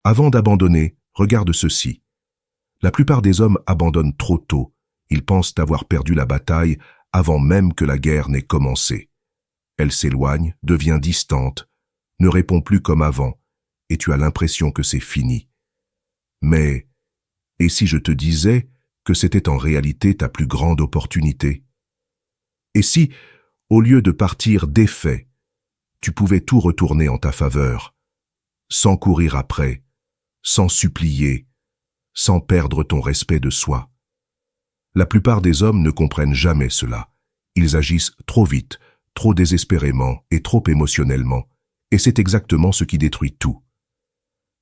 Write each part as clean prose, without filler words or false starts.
Avant d'abandonner, regarde ceci. La plupart des hommes abandonnent trop tôt. Ils pensent avoir perdu la bataille avant même que la guerre n'ait commencé. Elle s'éloigne, devient distante, ne répond plus comme avant, et tu as l'impression que c'est fini. Mais, et si je te disais que c'était en réalité ta plus grande opportunité? Et si, au lieu de partir défait, tu pouvais tout retourner en ta faveur, sans courir après, sans supplier, sans perdre ton respect de soi? La plupart des hommes ne comprennent jamais cela. Ils agissent trop vite, trop désespérément et trop émotionnellement, et c'est exactement ce qui détruit tout.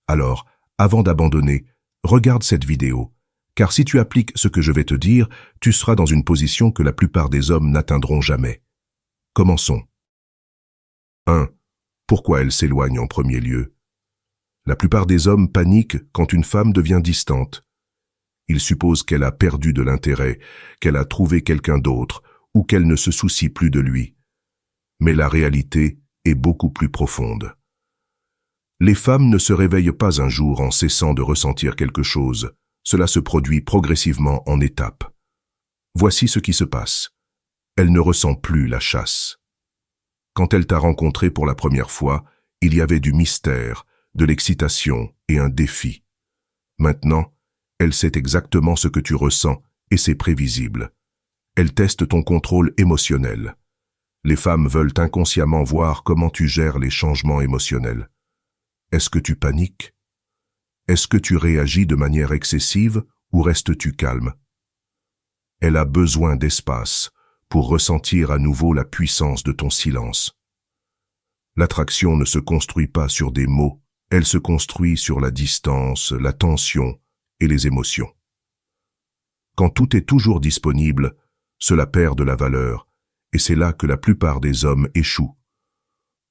Alors, avant d'abandonner, regarde cette vidéo, car si tu appliques ce que je vais te dire, tu seras dans une position que la plupart des hommes n'atteindront jamais. Commençons. 1. Pourquoi elle s'éloigne en premier lieu? La plupart des hommes paniquent quand une femme devient distante. Ils supposent qu'elle a perdu de l'intérêt, qu'elle a trouvé quelqu'un d'autre, ou qu'elle ne se soucie plus de lui. Mais la réalité est beaucoup plus profonde. Les femmes ne se réveillent pas un jour en cessant de ressentir quelque chose. Cela se produit progressivement en étapes. Voici ce qui se passe. Elle ne ressent plus la chasse. Quand elle t'a rencontré pour la première fois, il y avait du mystère, de l'excitation et un défi. Maintenant, elle sait exactement ce que tu ressens et c'est prévisible. Elle teste ton contrôle émotionnel. Les femmes veulent inconsciemment voir comment tu gères les changements émotionnels. Est-ce que tu paniques? Est-ce que tu réagis de manière excessive ou restes-tu calme? Elle a besoin d'espace pour ressentir à nouveau la puissance de ton silence. L'attraction ne se construit pas sur des mots, elle se construit sur la distance, la tension et les émotions. Quand tout est toujours disponible, cela perd de la valeur, et c'est là que la plupart des hommes échouent.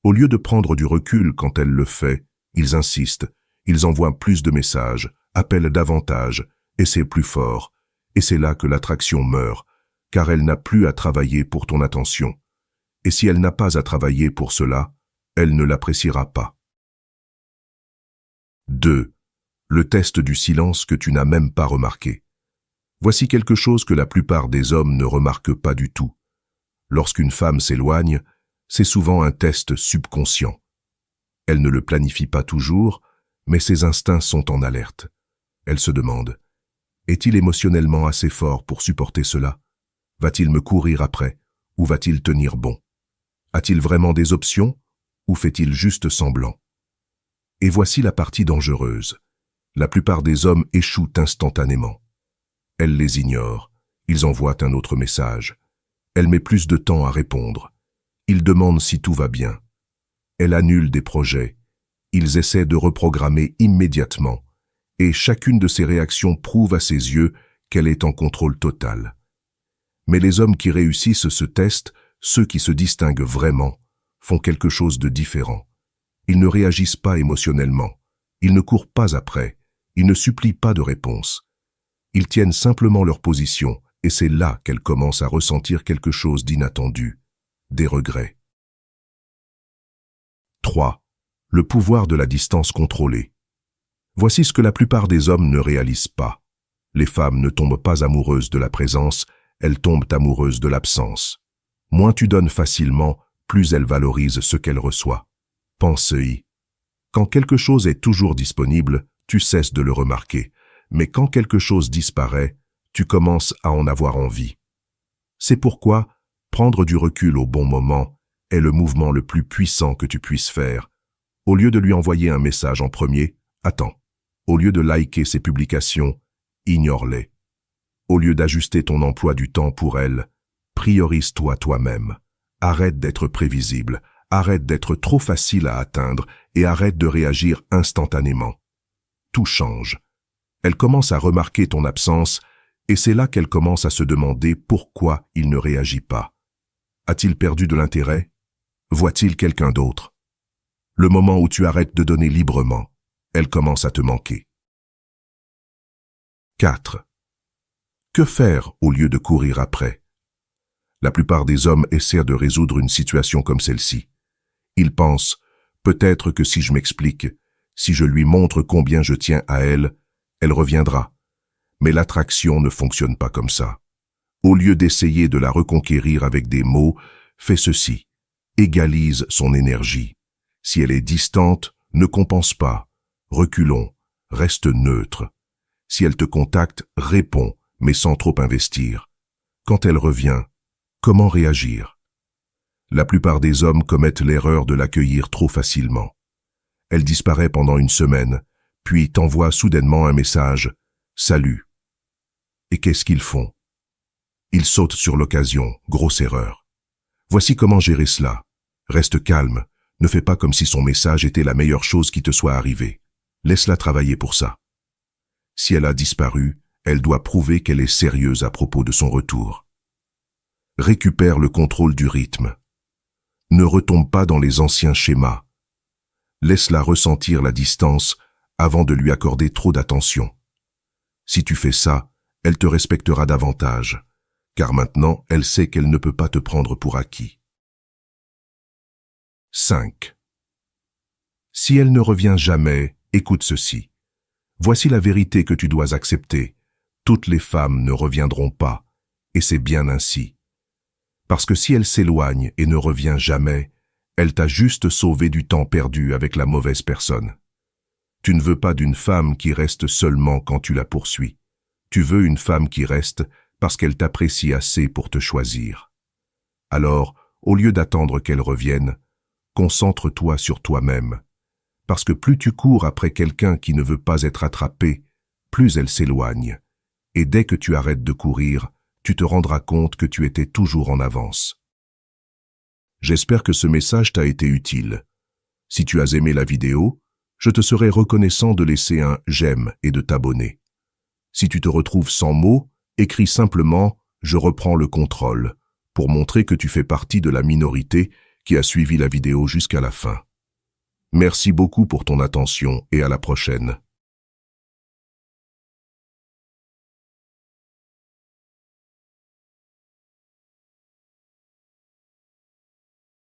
Au lieu de prendre du recul quand elle le fait, ils insistent, ils envoient plus de messages, appellent davantage, essaient plus fort, et c'est là que l'attraction meurt, car elle n'a plus à travailler pour ton attention. Et si elle n'a pas à travailler pour cela, elle ne l'appréciera pas. 2. Le test du silence que tu n'as même pas remarqué. Voici quelque chose que la plupart des hommes ne remarquent pas du tout. Lorsqu'une femme s'éloigne, c'est souvent un test subconscient. Elle ne le planifie pas toujours, mais ses instincts sont en alerte. Elle se demande, est-il émotionnellement assez fort pour supporter cela? Va-t-il me courir après, ou va-t-il tenir bon? A-t-il vraiment des options, ou fait-il juste semblant? Et voici la partie dangereuse. La plupart des hommes échouent instantanément. Elle les ignore, ils envoient un autre message. Elle met plus de temps à répondre. Ils demandent si tout va bien. Elle annule des projets. Ils essaient de reprogrammer immédiatement. Et chacune de ces réactions prouve à ses yeux qu'elle est en contrôle total. Mais les hommes qui réussissent ce test, ceux qui se distinguent vraiment, font quelque chose de différent. Ils ne réagissent pas émotionnellement. Ils ne courent pas après. Ils ne supplient pas de réponse. Ils tiennent simplement leur position, et c'est là qu'elles commencent à ressentir quelque chose d'inattendu, des regrets. 3. Le pouvoir de la distance contrôlée. Voici ce que la plupart des hommes ne réalisent pas. Les femmes ne tombent pas amoureuses de la présence, elles tombent amoureuses de l'absence. Moins tu donnes facilement, plus elles valorisent ce qu'elles reçoivent. Pense-y. Quand quelque chose est toujours disponible, tu cesses de le remarquer. Mais quand quelque chose disparaît, tu commences à en avoir envie. C'est pourquoi prendre du recul au bon moment est le mouvement le plus puissant que tu puisses faire. Au lieu de lui envoyer un message en premier, attends. Au lieu de liker ses publications, ignore-les. Au lieu d'ajuster ton emploi du temps pour elle, priorise-toi toi-même. Arrête d'être prévisible, arrête d'être trop facile à atteindre et arrête de réagir instantanément. Tout change. Elle commence à remarquer ton absence et c'est là qu'elle commence à se demander pourquoi il ne réagit pas. A-t-il perdu de l'intérêt? Voit-il quelqu'un d'autre? Le moment où tu arrêtes de donner librement, elle commence à te manquer. 4. Que faire au lieu de courir après? La plupart des hommes essaient de résoudre une situation comme celle-ci. Ils pensent, peut-être que si je m'explique, Si je lui montre combien je tiens à elle, elle reviendra. Mais l'attraction ne fonctionne pas comme ça. Au lieu d'essayer de la reconquérir avec des mots, fais ceci. Égalise son énergie. Si elle est distante, ne compense pas. Reculons, reste neutre. Si elle te contacte, réponds, mais sans trop investir. Quand elle revient, comment réagir? La plupart des hommes commettent l'erreur de l'accueillir trop facilement. Elle disparaît pendant une semaine, puis t'envoie soudainement un message « Salut ». Et qu'est-ce qu'ils font? Ils sautent sur l'occasion, grosse erreur. Voici comment gérer cela. Reste calme, ne fais pas comme si son message était la meilleure chose qui te soit arrivée. Laisse-la travailler pour ça. Si elle a disparu, elle doit prouver qu'elle est sérieuse à propos de son retour. Récupère le contrôle du rythme. Ne retombe pas dans les anciens schémas. Laisse-la ressentir la distance avant de lui accorder trop d'attention. Si tu fais ça, elle te respectera davantage, car maintenant elle sait qu'elle ne peut pas te prendre pour acquis. 5. Si elle ne revient jamais, écoute ceci. Voici la vérité que tu dois accepter. Toutes les femmes ne reviendront pas, et c'est bien ainsi. Parce que si elle s'éloigne et ne revient jamais, elle t'a juste sauvé du temps perdu avec la mauvaise personne. Tu ne veux pas d'une femme qui reste seulement quand tu la poursuis. Tu veux une femme qui reste parce qu'elle t'apprécie assez pour te choisir. Alors, au lieu d'attendre qu'elle revienne, concentre-toi sur toi-même. Parce que plus tu cours après quelqu'un qui ne veut pas être attrapé, plus elle s'éloigne. Et dès que tu arrêtes de courir, tu te rendras compte que tu étais toujours en avance. J'espère que ce message t'a été utile. Si tu as aimé la vidéo, je te serai reconnaissant de laisser un « j'aime » et de t'abonner. Si tu te retrouves sans mots, écris simplement « je reprends le contrôle » pour montrer que tu fais partie de la minorité qui a suivi la vidéo jusqu'à la fin. Merci beaucoup pour ton attention et à la prochaine.